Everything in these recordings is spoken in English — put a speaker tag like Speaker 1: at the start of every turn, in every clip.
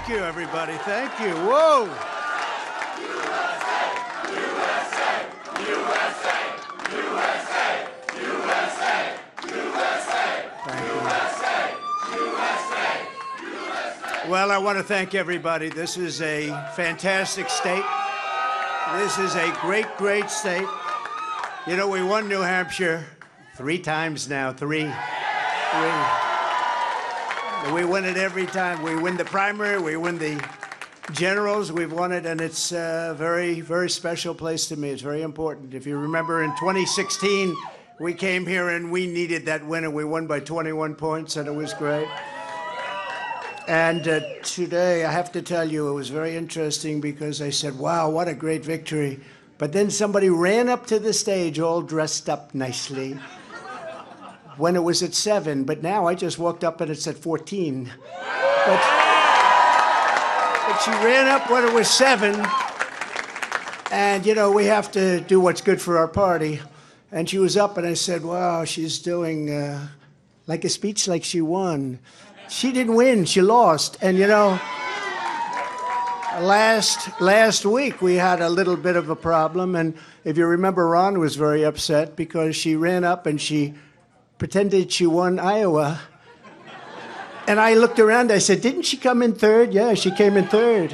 Speaker 1: Thank you, everybody. Thank you. Whoa. Well, I want to thank everybody. This is a fantastic state. This is a great, great state. You know, we won New Hampshire 3 times now. Three. We win it every time. We win the primary, we win the generals, we've won it, and it's a very, very special place to me. It's very important. If you remember, in 2016, we came here and we needed that win, and we won by 21 points, and it was great. And today, I have to tell you, it was very interesting because I said, wow, what a great victory. But then somebody ran up to the stage all dressed up nicely when it was at 7, but now I just walked up and it's at 14. But she ran up when it was 7, and, you know, we have to do what's good for our party. And she was up, and I said, wow, she's doing like a speech like she won. She didn't win, she lost. And, you know, last week we had a little bit of a problem, and if you remember, Ron was very upset because she ran up and she pretended she won Iowa. And I looked around, I said, didn't she come in 3rd? Yeah, she came in 3rd.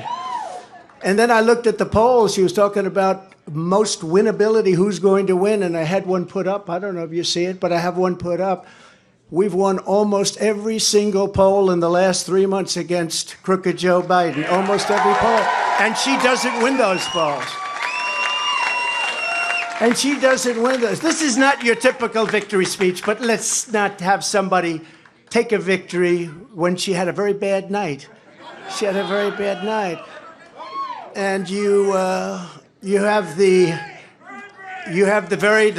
Speaker 1: And then I looked at the polls. She was talking about most winnability, who's going to win, and I had one put up. I don't know if you see it, but I have one put up. We've won almost every single poll in the last 3 months against crooked Joe Biden, almost every poll. And she doesn't win those polls. And she doesn't win those. This is not your typical victory speech, but let's not have somebody take a victory when she had a very bad night. She had a very bad night. And you have the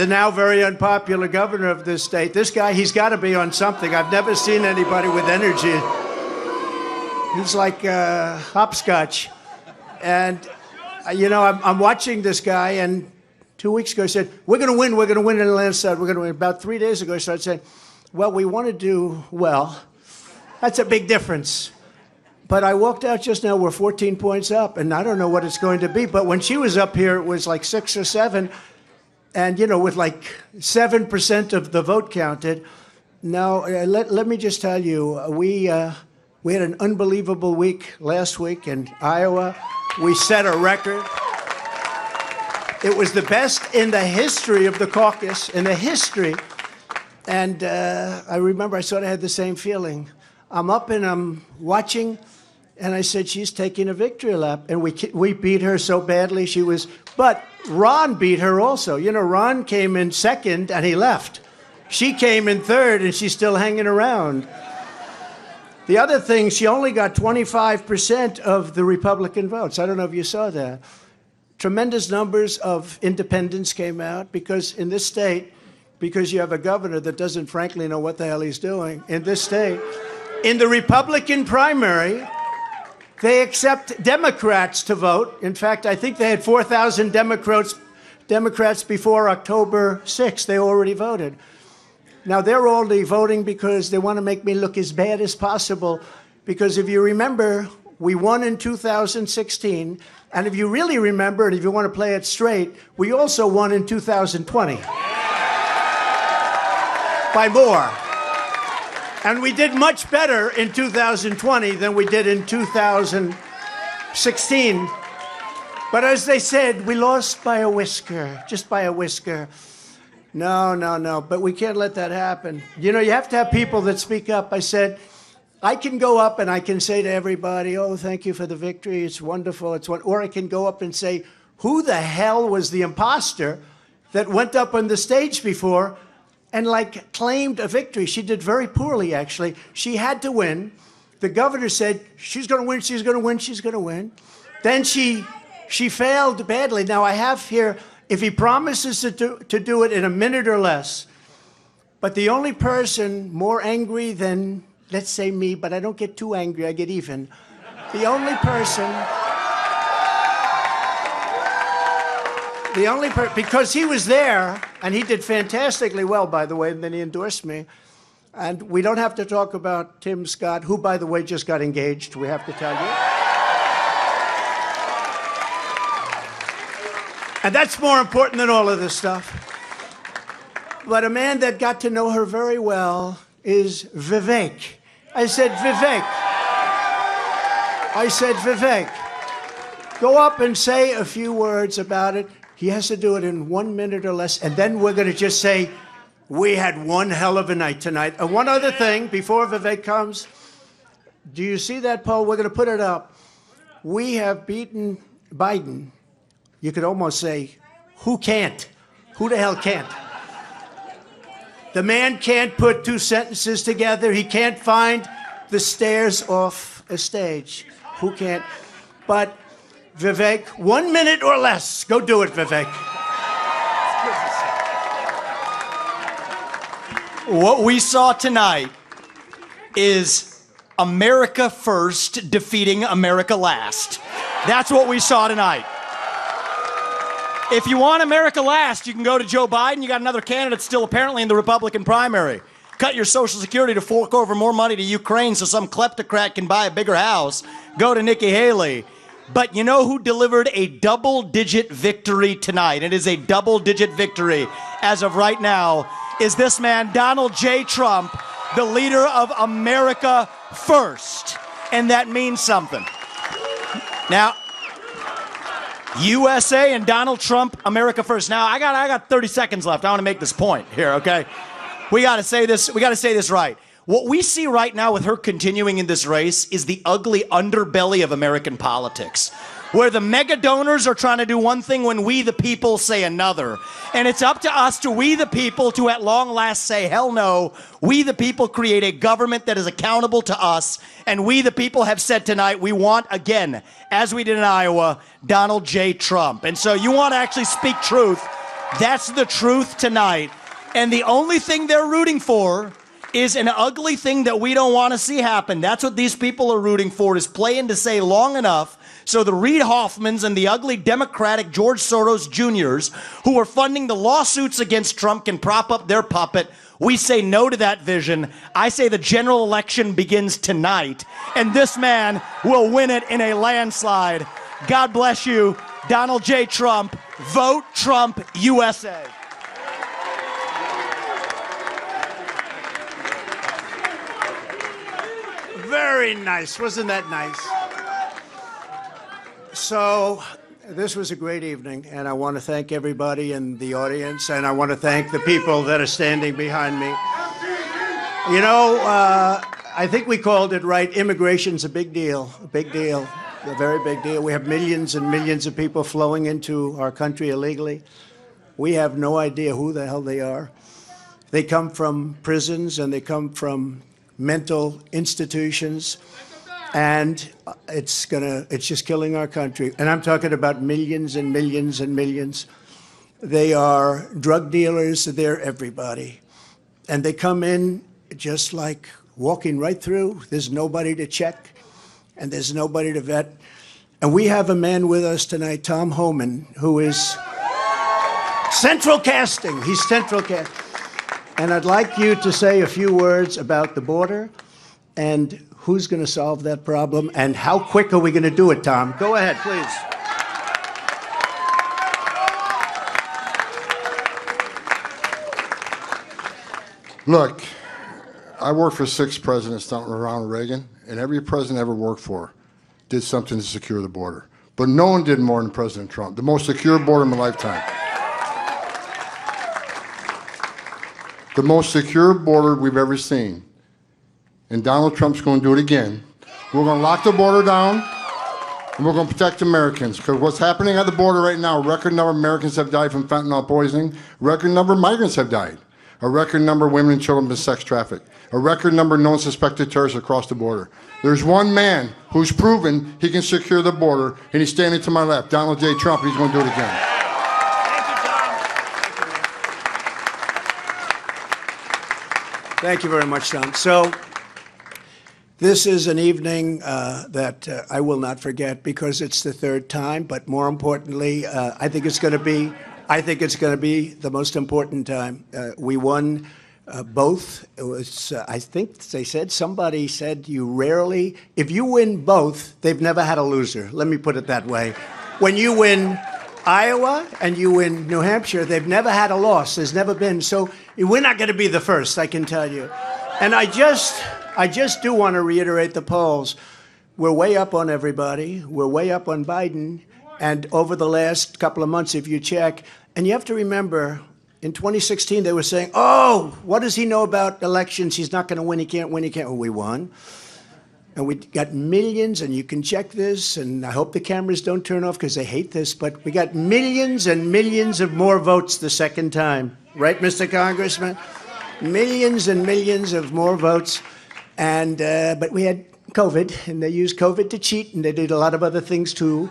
Speaker 1: now very unpopular governor of this state. This guy, he's got to be on something. I've never seen anybody with energy. He's like hopscotch. And, you know, I'm watching this guy, and 2 weeks ago, he said, we're going to win in the landslide, we're going to win. About 3 days ago, he started saying, well, we want to do well. That's a big difference. But I walked out just now, we're 14 points up, and I don't know what it's going to be. But when she was up here, it was like 6 or 7, and, you know, with like 7% of the vote counted. Now, let me just tell you, we had an unbelievable week last week in Iowa. We set a record. It was the best in the history of the caucus, in the history. And I remember I sort of had the same feeling. I'm up and I'm watching, and I said, she's taking a victory lap. And we beat her so badly. But Ron beat her also. You know, Ron came in 2nd and he left. She came in 3rd and she's still hanging around. The other thing, she only got 25% of the Republican votes. I don't know if you saw that. Tremendous numbers of independents came out because in this state, because you have a governor that doesn't frankly know what the hell he's doing, in this state, in the Republican primary, they accept Democrats to vote. In fact, I think they had 4,000 Democrats before October 6th. They already voted. Now, they're only voting because they want to make me look as bad as possible, because if you remember, we won in 2016, and if you really remember, and if you want to play it straight, we also won in 2020. By more. And we did much better in 2020 than we did in 2016. But as they said, we lost by a whisker, just by a whisker. No, but we can't let that happen. You know, you have to have people that speak up. I said, I can go up and I can say to everybody, oh, thank you for the victory, it's wonderful, or I can go up and say, who the hell was the imposter that went up on the stage before and like claimed a victory? She did very poorly, actually. She had to win. The governor said, she's going to win, she's going to win, she's going to win. Then she failed badly. Now, I have here, if he promises to do it in a minute or less, but the only person more angry than, let's say me, but I don't get too angry, I get even. The only person, because he was there, and he did fantastically well, by the way, and then he endorsed me. And we don't have to talk about Tim Scott, who, by the way, just got engaged, we have to tell you. And that's more important than all of this stuff. But a man that got to know her very well is Vivek. I said, Vivek. I said, Vivek, go up and say a few words about it. He has to do it in 1 minute or less. And then we're going to just say, we had one hell of a night tonight. And one other thing, before Vivek comes, do you see that poll? We're going to put it up. We have beaten Biden. You could almost say, who can't? Who the hell can't? The man can't put two sentences together. He can't find the stairs off a stage. Who can't? But Vivek, 1 minute or less. Go do it, Vivek.
Speaker 2: What we saw tonight is America first defeating America last. That's what we saw tonight. If you want America last, you can go to Joe Biden. You got another candidate still apparently in the Republican primary. Cut your Social Security to fork over more money to Ukraine so some kleptocrat can buy a bigger house. Go to Nikki Haley. But you know who delivered a double-digit victory tonight? It is a double-digit victory as of right now. Is this man, Donald J. Trump, the leader of America First. And that means something. Now, USA and Donald Trump, America First. Now, I got 30 seconds left. I want to make this point here, okay? We got to say this right. What we see right now with her continuing in this race is the ugly underbelly of American politics, where the mega donors are trying to do one thing when we the people say another. And it's up to us, we the people, to at long last say, hell no. We the people create a government that is accountable to us. And we the people have said tonight, we want, again, as we did in Iowa, Donald J. Trump. And so you want to actually speak truth. That's the truth tonight. And the only thing they're rooting for is an ugly thing that we don't want to see happen. That's what these people are rooting for, is playing to say long enough so the Reid Hoffmans and the ugly Democratic George Soros Jr.'s who are funding the lawsuits against Trump can prop up their puppet. We say no to that vision. I say the general election begins tonight, and this man will win it in a landslide. God bless you, Donald J. Trump. Vote Trump, USA.
Speaker 1: Very nice. Wasn't that nice? So this was a great evening, and I want to thank everybody in the audience, and I want to thank the people that are standing behind me. You know, I think we called it right. Immigration's a big deal, a very big deal. We have millions and millions of people flowing into our country illegally. We have no idea who the hell they are. They come from prisons, and they come from mental institutions, and it's just killing our country. And I'm talking about millions and millions and millions. They are drug dealers, they're everybody. And they come in just like walking right through. There's nobody to check, and there's nobody to vet. And we have a man with us tonight, Tom Homan, who is central casting. He's central casting. And I'd like you to say a few words about the border and who's going to solve that problem and how quick are we going to do it, Tom? Go ahead, please.
Speaker 3: Look, I worked for 6 presidents down around Reagan, and every president I ever worked for did something to secure the border. But no one did more than President Trump, the most secure border in my lifetime. The most secure border we've ever seen. And Donald Trump's going to do it again. We're going to lock the border down, and we're going to protect Americans. Because what's happening at the border right now, a record number of Americans have died from fentanyl poisoning. A record number of migrants have died. A record number of women and children have been sex trafficked. A record number of known suspected terrorists across the border. There's one man who's proven he can secure the border, and he's standing to my left, Donald J. Trump. He's going to do it again.
Speaker 1: Thank you very much, Tom. So this is an evening that I will not forget because it's the 3rd time, but more importantly, I think it's going to be the most important time. We won both. It was, I think somebody said if you win both, they've never had a loser. Let me put it that way. When you win Iowa and you win New Hampshire, they've never had a loss. There's never been. So we're not going to be the first, I can tell you. And I just do want to reiterate the polls. We're way up on everybody. We're way up on Biden. And over the last couple of months, if you check, and you have to remember, in 2016, they were saying, oh, what does he know about elections? He's not going to win. He can't win. He can't. Well, we won. And we got millions, and you can check this, and I hope the cameras don't turn off because they hate this, but we got millions and millions of more votes the second time. Right, Mr. Congressman? Millions and millions of more votes. And but we had COVID, and they used COVID to cheat, and they did a lot of other things too.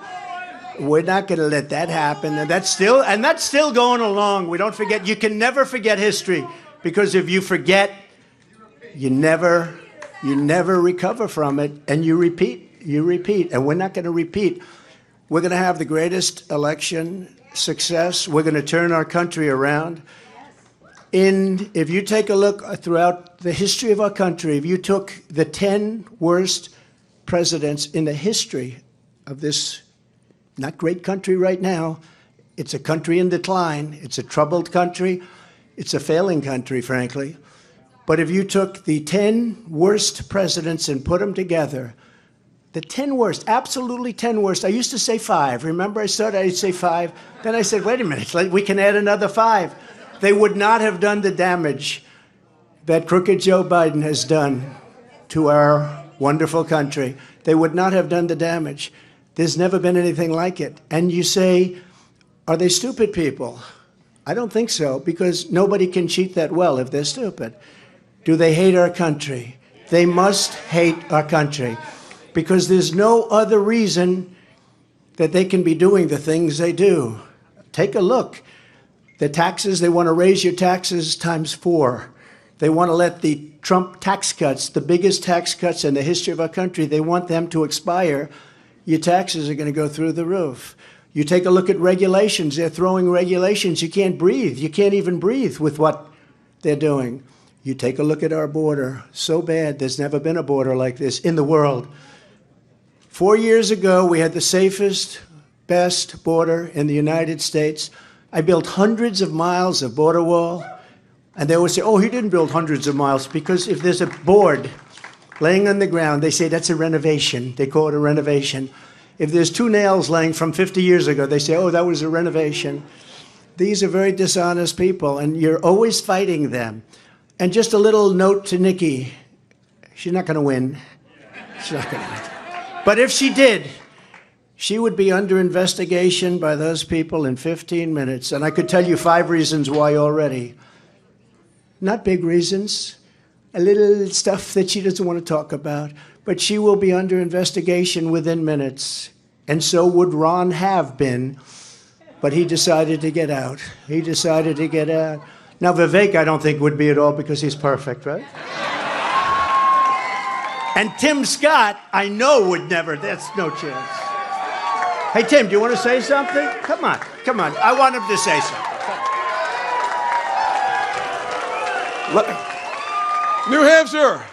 Speaker 1: We're not going to let that happen, and that's still going along. We don't forget. You can never forget history, because if you forget, you never recover from it, and you repeat, and we're not going to repeat. We're going to have the greatest election success. We're going to turn our country around. If you take a look throughout the history of our country, if you took the 10 worst presidents in the history of this not great country right now, it's a country in decline, it's a troubled country, it's a failing country, frankly. But if you took the 10 worst presidents and put them together, the 10 worst, absolutely 10 worst. I used to say 5. Remember, I'd say 5. Then I said, wait a minute, we can add another 5. They would not have done the damage that crooked Joe Biden has done to our wonderful country. They would not have done the damage. There's never been anything like it. And you say, are they stupid people? I don't think so, because nobody can cheat that well if they're stupid. Do they hate our country? They must hate our country, because there's no other reason that they can be doing the things they do. Take a look. The taxes, they want to raise your taxes times 4. They want to let the Trump tax cuts, the biggest tax cuts in the history of our country, they want them to expire. Your taxes are going to go through the roof. You take a look at regulations. They're throwing regulations. You can't breathe. You can't even breathe with what they're doing. You take a look at our border. So bad. There's never been a border like this in the world. 4 years ago, we had the safest, best border in the United States. I built hundreds of miles of border wall. And they always say, oh, he didn't build hundreds of miles, because if there's a board laying on the ground, they say that's a renovation. They call it a renovation. If there's 2 nails laying from 50 years ago, they say, oh, that was a renovation. These are very dishonest people, and you're always fighting them. And just a little note to Nikki. She's not going to win. She's not going to win. But if she did, she would be under investigation by those people in 15 minutes. And I could tell you 5 reasons why already. Not big reasons. A little stuff that she doesn't want to talk about, but she will be under investigation within minutes. And so would Ron have been, but he decided to get out. He decided to get out. Now, Vivek, I don't think would be at all, because he's perfect, right? And Tim Scott, I know would never. That's no chance. Hey, Tim, do you want to say something? Come on. I want him to say something.
Speaker 4: New Hampshire.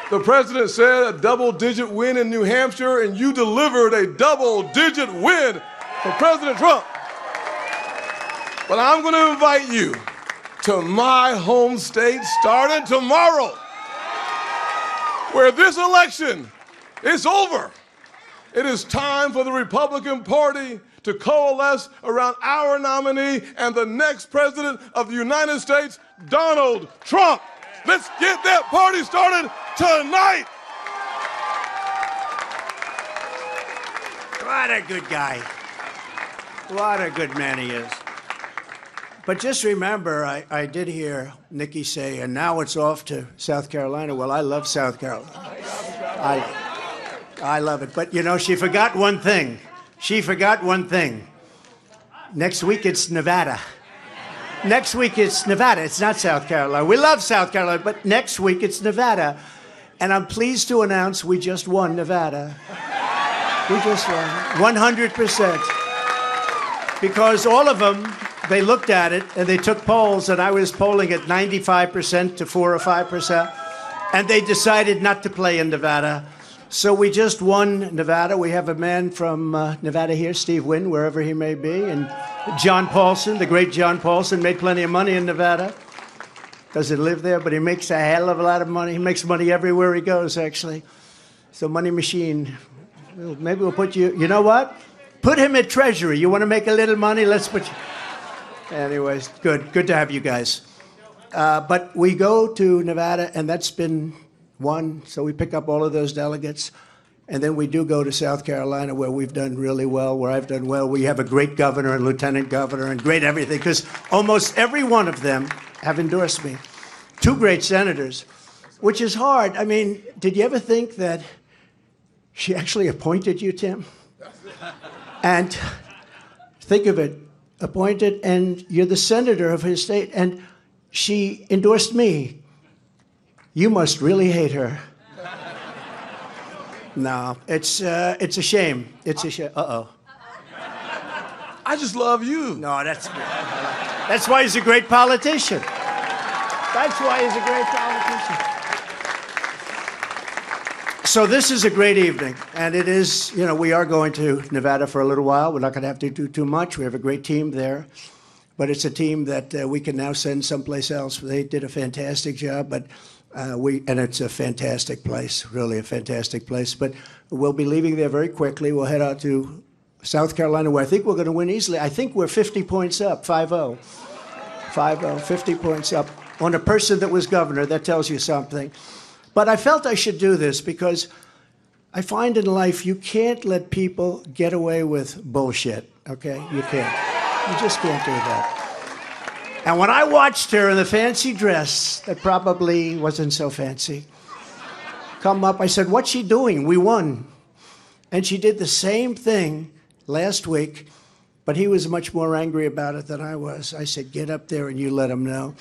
Speaker 4: The president said a double-digit win in New Hampshire, and you delivered a double-digit win for President Trump. But I'm going to invite you to my home state starting tomorrow, where this election is over. It is time for the Republican Party to coalesce around our nominee and the next president of the United States, Donald Trump. Let's get that party started tonight.
Speaker 1: What a good guy. What a good man he is. But just remember, I did hear Nikki say, and now it's off to South Carolina. Well, I love South Carolina. I love it. But, you know, she forgot one thing. Next week, it's Nevada. Next week, it's Nevada. It's not South Carolina. We love South Carolina, but next week, it's Nevada. And I'm pleased to announce we just won Nevada. We just won 100%. Because all of them, they looked at it, and they took polls, and I was polling at 95% to 4 or 5%, and they decided not to play in Nevada. So we just won Nevada. We have a man from Nevada here, Steve Wynn, wherever he may be, and John Paulson, the great John Paulson, made plenty of money in Nevada. Doesn't live there, but he makes a hell of a lot of money. He makes money everywhere he goes, actually. So money machine. Maybe we'll put you, you know what? Put him at Treasury. You want to make a little money? Let's put you. Anyways, good to have you guys. But we go to Nevada, and that's been won. So we pick up all of those delegates. And then we do go to South Carolina, where we've done really well, where I've done well. We have a great governor and lieutenant governor and great everything, because almost every one of them have endorsed me. 2 great senators, which is hard. I mean, did you ever think that she actually appointed you, Tim? And think of it, appointed, and you're the senator of his state, and she endorsed me. You must really hate her. No, it's a shame. It's a shame. Uh-oh.
Speaker 4: I just love you.
Speaker 1: No, that's why he's a great politician. That's why he's a great politician. So this is a great evening, and it is, you know, we are going to Nevada for a little while. We're not going to have to do too much. We have a great team there, but it's a team that we can now send someplace else. They did a fantastic job, but and it's a fantastic place, really a fantastic place. But we'll be leaving there very quickly. We'll head out to South Carolina, where I think we're going to win easily. I think we're 50 points up, 5-0. 5-0, 50 points up on a person that was governor. That tells you something. But I felt I should do this because I find in life you can't let people get away with bullshit, okay? You can't. You just can't do that. And when I watched her in the fancy dress, that probably wasn't so fancy, come up, I said, what's she doing? We won. And she did the same thing last week, but he was much more angry about it than I was. I said, get up there and you let him know.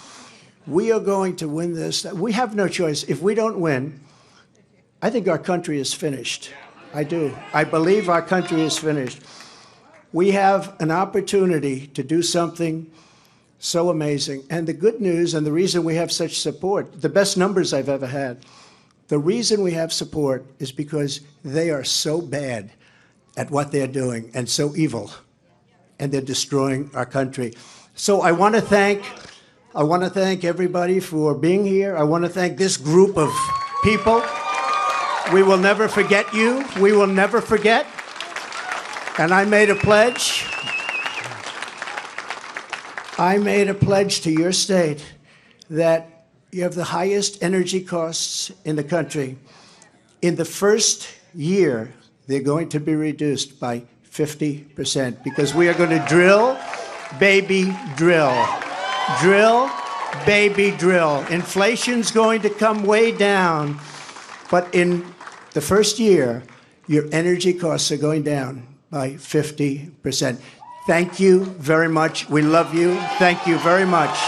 Speaker 1: We are going to win this. We have no choice. If we don't win, I think our country is finished. I do. I believe our country is finished. We have an opportunity to do something so amazing. And the good news, and the reason we have such support, the best numbers I've ever had, the reason we have support is because they are so bad at what they're doing and so evil, and they're destroying our country. So I want to thank everybody for being here. I want to thank this group of people. We will never forget you. We will never forget. And I made a pledge. I made a pledge to your state that you have the highest energy costs in the country. In the first year, they're going to be reduced by 50% because we are going to drill, baby, drill. Drill, baby, drill. Inflation's going to come way down, but in the first year, your energy costs are going down by 50%. Thank you very much. We love you. Thank you very much.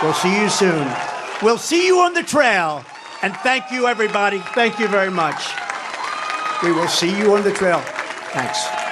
Speaker 1: We'll see you soon. We'll see you on the trail. And thank you, everybody. Thank you very much. We will see you on the trail. Thanks.